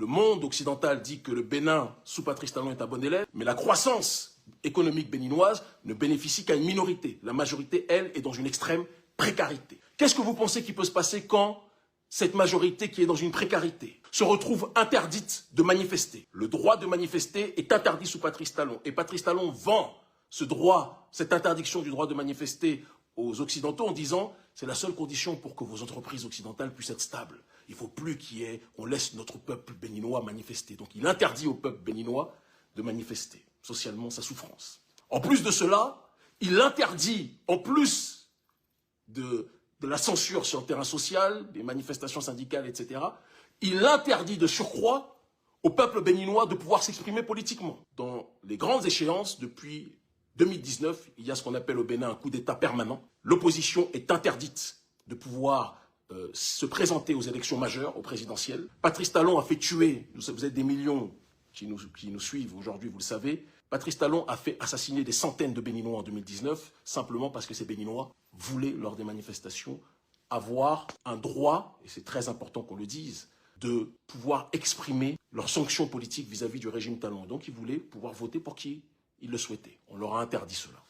Le monde occidental dit que le Bénin, sous Patrice Talon, est un bon élève, mais la croissance économique béninoise ne bénéficie qu'à une minorité. La majorité, elle, est dans une extrême précarité. Qu'est-ce que vous pensez qui peut se passer quand cette majorité qui est dans une précarité se retrouve interdite de manifester? Le droit de manifester est interdit sous Patrice Talon. Et Patrice Talon vend ce droit, cette interdiction du droit de manifester aux Occidentaux en disant « c'est la seule condition pour que vos entreprises occidentales puissent être stables. Il ne faut plus qu'on laisse notre peuple béninois manifester. » Donc il interdit au peuple béninois de manifester socialement sa souffrance. En plus de cela, il interdit, en plus de la censure sur le terrain social, des manifestations syndicales, etc., il interdit de surcroît au peuple béninois de pouvoir s'exprimer politiquement. Dans les grandes échéances, depuis 2019, il y a ce qu'on appelle au Bénin un coup d'État permanent. L'opposition est interdite de pouvoir se présenter aux élections majeures, aux présidentielles. Patrice Talon a fait tuer, vous êtes des millions qui nous suivent aujourd'hui, vous le savez. Patrice Talon a fait assassiner des centaines de Béninois en 2019, simplement parce que ces Béninois voulaient, lors des manifestations, avoir un droit, et c'est très important qu'on le dise, de pouvoir exprimer leurs sanctions politiques vis-à-vis du régime Talon. Donc ils voulaient pouvoir voter pour qui ils le souhaitaient. On leur a interdit cela.